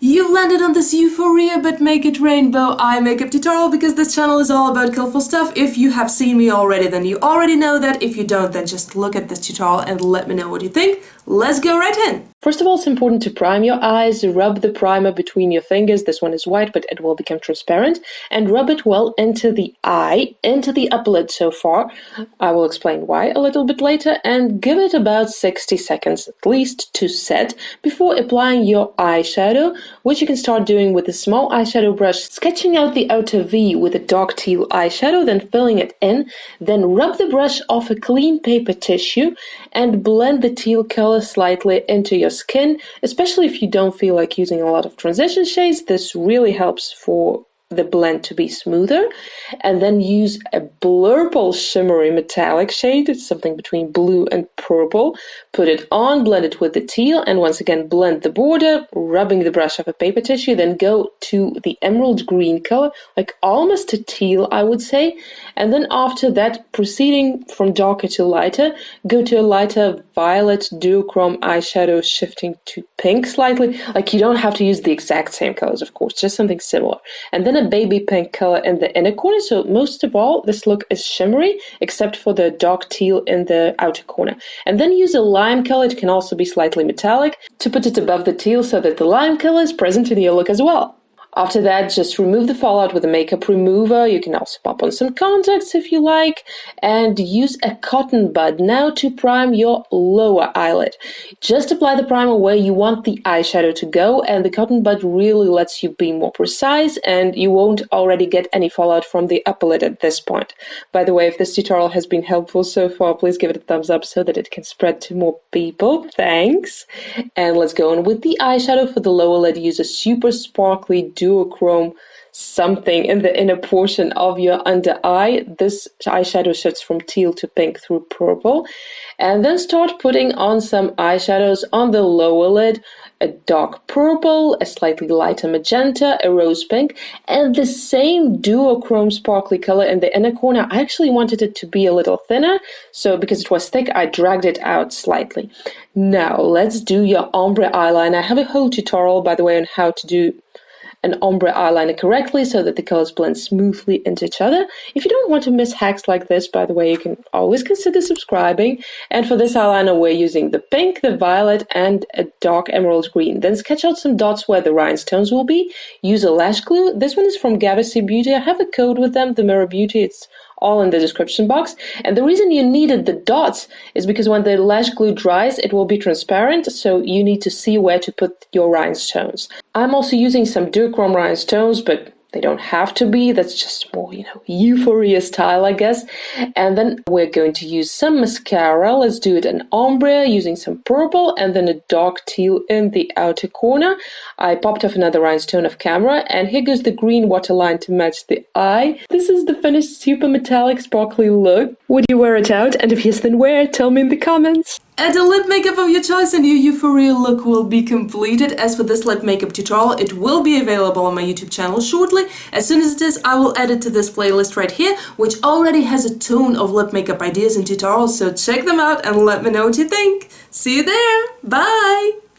You've landed on this Euphoria but make it rainbow eye makeup tutorial because this channel is all about colorful stuff. If you have seen me already, then you already know that. If you don't, then just look at this tutorial and let me know what you think. Let's go right in! First of all, it's important to prime your eyes. Rub the primer between your fingers. This one is white, but it will become transparent. And rub it well into the eye, into the upper lid so far. I will explain why a little bit later. And give it about 60 seconds at least to set before applying your eyeshadow, which you can start doing with a small eyeshadow brush, sketching out the outer V with a dark teal eyeshadow, then filling it in. Then rub the brush off a clean paper tissue and blend the teal color slightly into your skin, especially if you don't feel like using a lot of transition shades. This really helps for the blend to be smoother. And then use a blurple shimmery metallic shade. It's something between blue and purple. Put it on, blend it with the teal, and once again blend the border, rubbing the brush off a paper tissue. Then go to the emerald green color, like almost a teal, I would say. And then after that, proceeding from darker to lighter, go to a lighter violet duochrome eyeshadow, shifting to pink slightly. Like, you don't have to use the exact same colors, of course, just something similar. And then a baby pink color in the inner corner. So most of all, this look is shimmery, except for the dark teal in the outer corner. And then use a lime color, it can also be slightly metallic, to put it above the teal so that the lime color is present in your look as well. After that, just remove the fallout with a makeup remover. You can also pop on some contacts if you like, and use a cotton bud now to prime your lower eyelid. Just apply the primer where you want the eyeshadow to go, and the cotton bud really lets you be more precise, and you won't already get any fallout from the upper lid at this point. By the way, if this tutorial has been helpful so far, please give it a thumbs up so that it can spread to more people. Thanks! And let's go on with the eyeshadow. For the lower lid, use a super sparkly duochrome something in the inner portion of your under eye. This eyeshadow shifts from teal to pink through purple. And then start putting on some eyeshadows on the lower lid. A dark purple, a slightly lighter magenta, a rose pink, and the same duochrome sparkly color in the inner corner. I actually wanted it to be a little thinner, so because it was thick, I dragged it out slightly. Now, let's do your ombre eyeliner. I have a whole tutorial, by the way, on how to do an ombre eyeliner correctly so that the colors blend smoothly into each other. If you don't want to miss hacks like this, by the way, you can always consider subscribing. And for this eyeliner, we're using the pink, the violet, and a dark emerald green. Then sketch out some dots where the rhinestones will be. Use a lash glue. This one is from Bat Beauty. I have a code with them, THEMIRRORBEAUTY. It's all in the description box. And the reason you needed the dots is because when the lash glue dries, it will be transparent, so you need to see where to put your rhinestones. I'm also using some duochrome rhinestones, but they don't have to be. That's just more, Euphoria style, I guess. And then we're going to use some mascara. Let's do it in ombre using some purple and then a dark teal in the outer corner. I popped off another rhinestone off camera, and here goes the green waterline to match the eye. This is the finished super metallic sparkly look. Would you wear it out? And if yes, then where? Tell me in the comments. Add a lip makeup of your choice and your Euphoria look will be completed. As for this lip makeup tutorial, it will be available on my YouTube channel shortly. As soon as it is, I will add it to this playlist right here, which already has a ton of lip makeup ideas and tutorials, so check them out and let me know what you think. See you there! Bye!